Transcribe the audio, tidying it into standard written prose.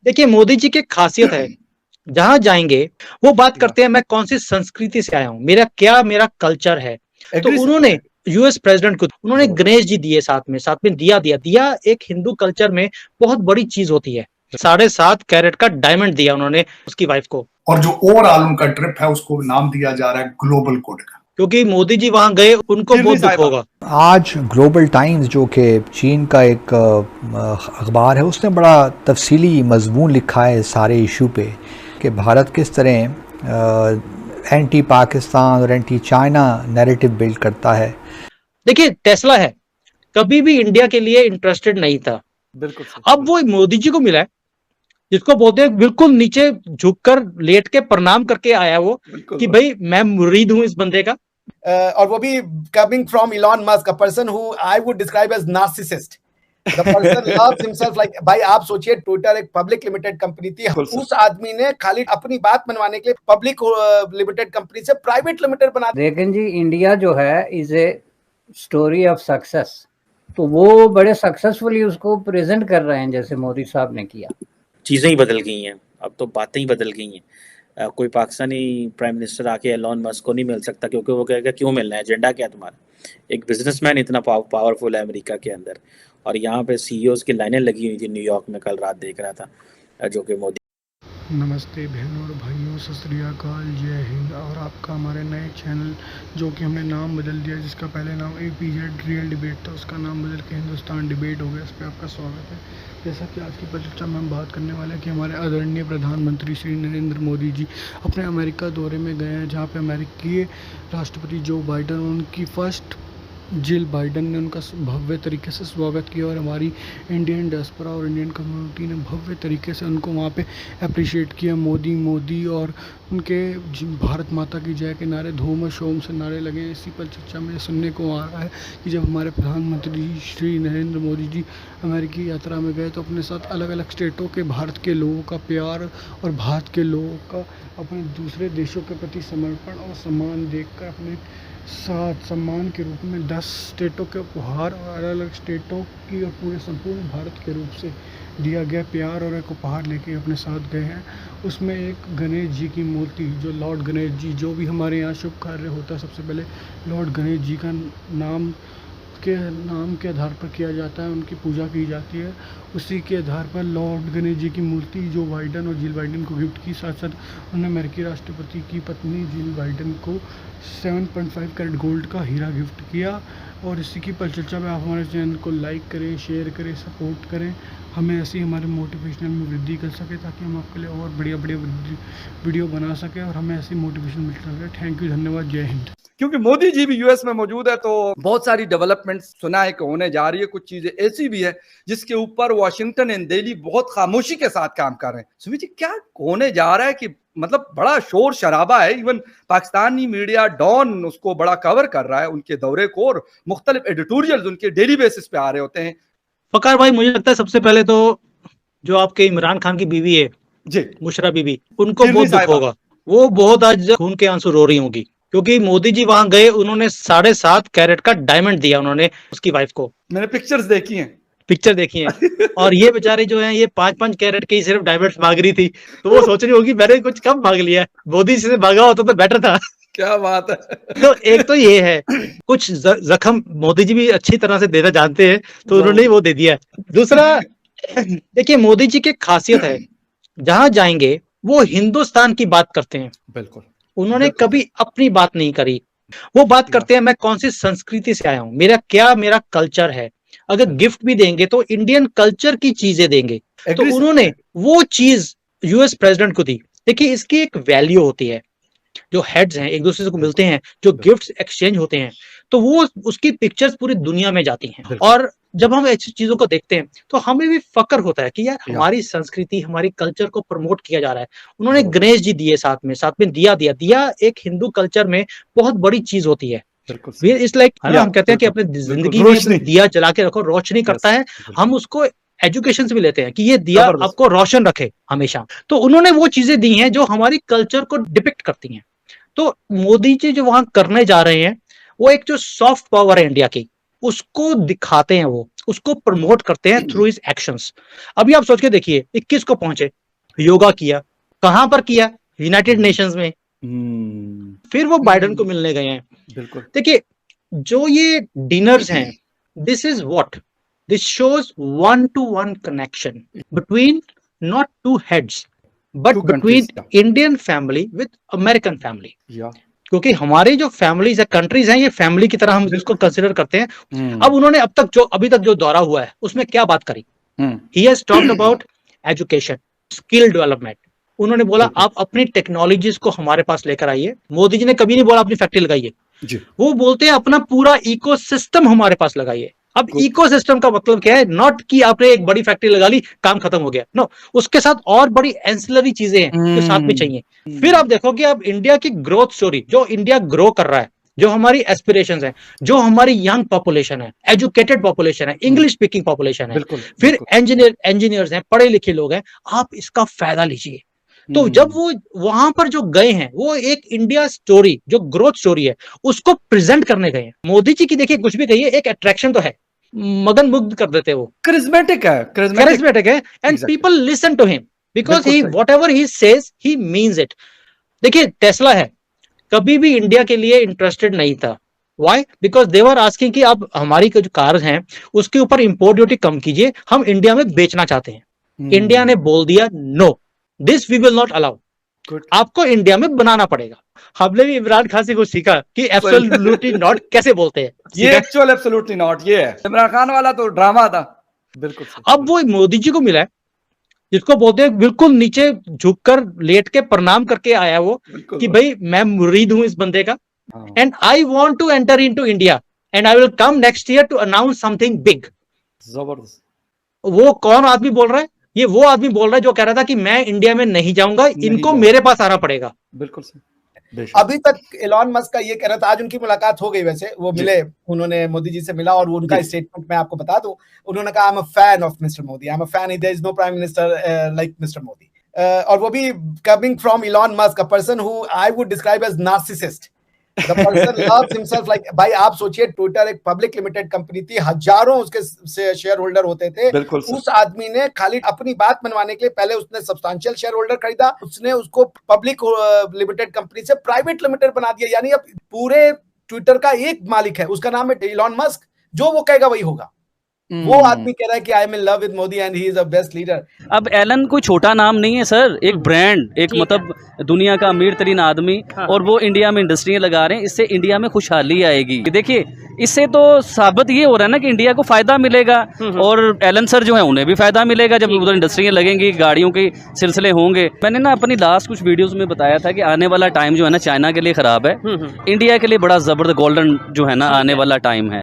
देखिए मोदी जी की खासियत है, जहां जाएंगे वो बात करते हैं मैं कौन सी संस्कृति से आया हूं, मेरा कल्चर है। तो एग्री सर, उन्होंने यूएस प्रेसिडेंट को उन्होंने जरूर। गणेश जी दिए, साथ में दिया एक हिंदू कल्चर में बहुत बड़ी चीज होती है। 7.5 कैरेट का डायमंड दिया उन्होंने उसकी वाइफ को। और जो ओवरऑल उनका ट्रिप है उसको नाम दिया जा रहा है ग्लोबल गुड का। क्योंकि मोदी जी वहां गए, उनको जिरनी बहुत दुख साहिबा, होगा। आज ग्लोबल टाइम्स जो कि चीन का एक अखबार है, उसने बड़ा तफसीली मजमून लिखा है सारे इशू पे कि भारत किस तरह एंटी पाकिस्तान और एंटी चाइना नैरेटिव बिल्ड करता है। देखिए टेस्ला है, कभी भी इंडिया के लिए इंटरेस्टेड नहीं था। बिल्कुल सर। अब वो मोदी जी को मिला है, जिसको बोलते हैं बिल्कुल नीचे झुककर लेट के प्रणाम करके आया वो, कि भाई मैं मुरीद हूं इस बंदे का। और वो भी coming from Elon Musk, a person who I would describe as narcissist. The person loves himself like, भाई आप सोचिए ट्विटर एक पब्लिक लिमिटेड कंपनी थी, उस आदमी ने खाली अपनी बात मनवाने के लिए पब्लिक लिमिटेड कंपनी से प्राइवेट लिमिटेड बना। लेकिन जी इंडिया जो है is a story of success, तो वो बड़े सक्सेसफुली उसको प्रेजेंट कर रहे हैं जैसे मोदी साहब ने किया। चीज़ें ही बदल गई हैं, अब तो बातें ही बदल गई हैं। कोई पाकिस्तानी प्राइम मिनिस्टर आके एलॉन मस्क को नहीं मिल सकता, क्योंकि वो कहेगा क्यों मिलना है, एजेंडा क्या है तुम्हारा। एक बिजनेसमैन इतना पावरफुल है अमेरिका के अंदर, और यहाँ पे सीईओज़ की लाइनें लगी हुई थी न्यूयॉर्क में, कल रात देख रहा था, जो कि मोदी। नमस्ते बहनों और भाइयों, सत श्री अकाल, जय हिंद। और आपका हमारे नए चैनल जो कि हमने नाम बदल दिया, जिसका पहले नाम APZ रियल डिबेट था, उसका नाम बदल के हिंदुस्तान डिबेट हो गया, इस पर आपका स्वागत है। जैसा कि आज की परिचर्चा में हम बात करने वाले हैं कि हमारे आदरणीय प्रधानमंत्री श्री नरेंद्र मोदी जी अपने अमेरिका दौरे में गए हैं, जहाँ पे अमेरिकी राष्ट्रपति जो बाइडन, उनकी फर्स्ट जिल बाइडन ने उनका भव्य तरीके से स्वागत किया, और हमारी इंडियन डियास्पोरा और इंडियन कम्युनिटी ने भव्य तरीके से उनको वहाँ पे अप्रिशिएट किया। मोदी मोदी और उनके भारत माता की जय के नारे धूम और शोम से नारे लगे। इसी पर चर्चा में सुनने को आ रहा है कि जब हमारे प्रधानमंत्री श्री नरेंद्र मोदी जी अमेरिकी यात्रा में गए तो अपने साथ अलग अलग स्टेटों के भारत के लोगों का प्यार और भारत के लोगों का अपने दूसरे देशों के प्रति समर्पण और सम्मान देखकर अपने साथ सम्मान के रूप में 10 स्टेटों के उपहार और अलग अलग स्टेटों की और पूरे संपूर्ण भारत के रूप से दिया गया प्यार और एक उपहार लेके अपने साथ गए हैं। उसमें एक गणेश जी की मूर्ति, जो लॉर्ड गणेश जी, जो भी हमारे यहाँ शुभ कार्य होता है सबसे पहले लॉर्ड गणेश जी का नाम के आधार पर किया जाता है, उनकी पूजा की जाती है। उसी के आधार पर लॉर्ड गणेश जी की मूर्ति जो बाइडन और जिल बाइडन को गिफ्ट की, साथ साथ उन्होंने अमेरिकी राष्ट्रपति की पत्नी जिल बाइडन को 7.5 कैरेट गोल्ड का हीरा गिफ्ट किया। और इसी की परिचर्चा में आप हमारे चैनल को लाइक करें, शेयर करें, सपोर्ट करें, हमें ऐसे ही हमारे मोटिवेशनल में वृद्धि कर सके, ताकि हम आपके लिए और बढ़िया बढ़िया वीडियो बना सकें और हमें ऐसी मोटिवेशन मिलता रहे। थैंक यू, धन्यवाद, जय हिंद। क्योंकि मोदी जी भी यूएस में मौजूद है, तो बहुत सारी डेवलपमेंट सुना है कि होने जा रही है। कुछ चीजें ऐसी भी है जिसके ऊपर वाशिंगटन एंड दिल्ली बहुत खामोशी के साथ काम कर रहे हैं। सुमित जी, क्या होने जा रहा है कि मतलब बड़ा शोर शराबा है, इवन पाकिस्तानी मीडिया डॉन उसको बड़ा कवर कर रहा है, उनके दौरे को, और मुख्तलिफ एडिटोरियल्स उनके डेली बेसिस पे आ रहे होते हैं। फकार भाई, मुझे लगता है सबसे पहले तो जो आपके इमरान खान की बीवी है जी, मुशर्रफ बीबी, उनको बहुत दुख होगा। वो बहुत आज खून के आंसू रो रही होंगी, क्योंकि मोदी जी वहां गए, उन्होंने 7.5 कैरेट का डायमंड दिया उन्होंने उसकी वाइफ को। मैंने पिक्चर देखी है और ये बेचारे जो हैं, ये 5-5 कैरेट के ही सिर्फ डायमंड मांग रही थी, तो वो सोच रही होगी मैंने कुछ कम मांग लिया, मोदी जी से भागा होता तो बेटर था। क्या बात है। तो एक तो ये है, कुछ जख्म मोदी जी भी अच्छी तरह से देना जानते हैं, तो उन्होंने वो दे दिया। दूसरा, देखिए मोदी जी की खासियत है, जहां जाएंगे वो हिंदुस्तान की बात करते हैं। बिल्कुल, उन्होंने कभी अपनी बात नहीं करी। वो बात करते हैं मैं कौन सी संस्कृति से आया हूं, मेरा कल्चर है। अगर गिफ्ट भी देंगे तो इंडियन कल्चर की चीजें देंगे। तो उन्होंने वो चीज यूएस प्रेसिडेंट को दी। देखिए इसकी एक वैल्यू होती है, जो हेड्स हैं एक दूसरे को मिलते हैं, जो गिफ्ट्स एक्सचेंज होते हैं, तो वो उसकी पिक्चर्स पूरी दुनिया में जाती हैं। और जब हम ऐसी चीजों को देखते हैं तो हमें भी फक्र होता है कि यार हमारी संस्कृति, हमारी कल्चर को प्रमोट किया जा रहा है। उन्होंने गणेश जी दिए, साथ में दिया एक हिंदू कल्चर में बहुत बड़ी चीज होती है। इट्स लाइक हम कहते हैं कि अपने जिंदगी में दिया जला के रखो, रोशनी करता है। हम उसको एजुकेशन से भी लेते हैं कि ये दिया आपको रोशन रखे हमेशा। तो उन्होंने वो चीजें दी हैं जो हमारी कल्चर को डिपिक्ट करती हैं। तो मोदी जी जो वहां करने जा रहे हैं, वो एक जो सॉफ्ट पावर है इंडिया की, उसको दिखाते हैं, वो उसको प्रमोट करते हैं थ्रू हिज एक्शंस। अभी आप सोच के देखिए 21 को पहुंचे, योगा किया, कहां पर किया? यूनाइटेड नेशंस में। फिर वो बाइडेन को मिलने गए हैं। बिल्कुल। देखिए जो ये डिनर्स हैं, this is what this shows 1-to-1 connection between not two heads but between Indian family with American family. क्योंकि हमारी जो फैमिलीज है, कंट्रीज हैं, ये फैमिली की तरह हम इसको कंसिडर करते हैं। अब उन्होंने अभी तक जो दौरा हुआ है उसमें क्या बात करी? He has talked about education, skill development. उन्होंने बोला आप अपनी टेक्नोलॉजीज को हमारे पास लेकर आइए। मोदी जी ने कभी नहीं बोला अपनी फैक्ट्री लगाइए, वो बोलते हैं अपना पूरा इकोसिस्टम हमारे पास लगाइए। अब इकोसिस्टम का मतलब क्या है? नॉट कि आपने एक बड़ी फैक्ट्री लगा ली, काम खत्म हो गया, नो, उसके साथ और बड़ी एंसिलरी चीजें हैं जो साथ में चाहिए। फिर आप देखो कि अब इंडिया की ग्रोथ स्टोरी, जो इंडिया ग्रो कर रहा है, जो हमारी एस्पिरेशंस है, जो हमारी यंग पॉपुलेशन है, एजुकेटेड पॉपुलेशन है, इंग्लिश स्पीकिंग पॉपुलेशन है, फिर इंजीनियर्स हैं, पढ़े लिखे लोग हैं, आप इसका फायदा लीजिए। तो जब वो वहां पर जो गए हैं, वो एक इंडिया स्टोरी, जो ग्रोथ स्टोरी है, उसको प्रेजेंट करने गए हैं। मोदी जी की देखिए कुछ भी कहिए, एक अट्रैक्शन तो है, मगन मुग्ध कर देते वो, करिस्मेटिक है and people listen to him because he whatever he says he means it. देखिए टेस्ला है, कभी भी इंडिया के लिए इंटरेस्टेड नहीं था। Why? Because they were asking कि आप हमारी जो कार्स हैं उसके ऊपर इंपोर्ट ड्यूटी कम कीजिए, हम इंडिया में बेचना चाहते हैं। इंडिया ने बोल दिया no, this we will not allow, आपको इंडिया में बनाना पड़ेगा। हमने भी इमरान खान से कुछ सीखा कि एब्सोल्युटली नॉट कैसे बोलते हैं। ये एक्चुअल एब्सोल्युटली नॉट ये है। इमरान खान वाला तो ड्रामा था। बिल्कुल। अब वो मोदी जी को मिला है, जिसको बोलते हैं बिल्कुल नीचे झुककर लेट के प्रणाम करके आया वो कि भाई मैं मुरीद हूं इस बंदे का, and I want to enter into India and I will come next year to announce something big. जबरदस्त। वो कौन आदमी बोल रहा है? ये वो आदमी बोल रहा है जो कह रहा था कि मैं इंडिया में नहीं जाऊंगा, इनको मेरे पास आना पड़ेगा। बिल्कुल सही। अभी तक एलॉन मस्क का ये कह रहा था, आज उनकी मुलाकात हो गई, वैसे वो मिले, उन्होंने मोदी जी से मिला और उनका स्टेटमेंट मैं आपको बता दूं। उन्होंने कहा I am a fan of mister Modi, I am a fan, there is no prime minister like mister Modi. और वो भी coming from Elon Musk, a person who I would describe as narcissist. The person loves himself like, भाई आप सोचिए Twitter एक public limited company थी, हजारों उसके शेयर होल्डर होते थे। उस आदमी ने खाली अपनी बात मनवाने के लिए पहले उसने सब्सटेंशियल शेयर होल्डर खरीदा, उसने उसको पब्लिक लिमिटेड कंपनी से प्राइवेट लिमिटेड बना दिया। यानी अब पूरे ट्विटर का एक मालिक है, उसका नाम है एलॉन मस्क, जो वो कहेगा वही होगा। वो आदमी कह रहा है कि I am in love with Modi and he is the best leader. अब एलन कोई छोटा नाम नहीं है सर, एक ब्रांड, एक मतलब दुनिया का अमीर तरीन आदमी, और वो इंडिया में इंडस्ट्रियां लगा रहे हैं, इससे इंडिया में खुशहाली आएगी। देखिए इससे तो साबित ये हो रहा है ना कि इंडिया को फायदा मिलेगा, और एलन सर जो है उन्हें भी फायदा मिलेगा जब उधर इंडस्ट्रियां लगेंगी, गाड़ियों के सिलसिले होंगे। मैंने ना अपनी लास्ट कुछ वीडियोस में बताया था कि आने वाला टाइम जो है ना चाइना के लिए खराब है, इंडिया के लिए बड़ा जबरदस्त गोल्डन जो है ना आने वाला टाइम है।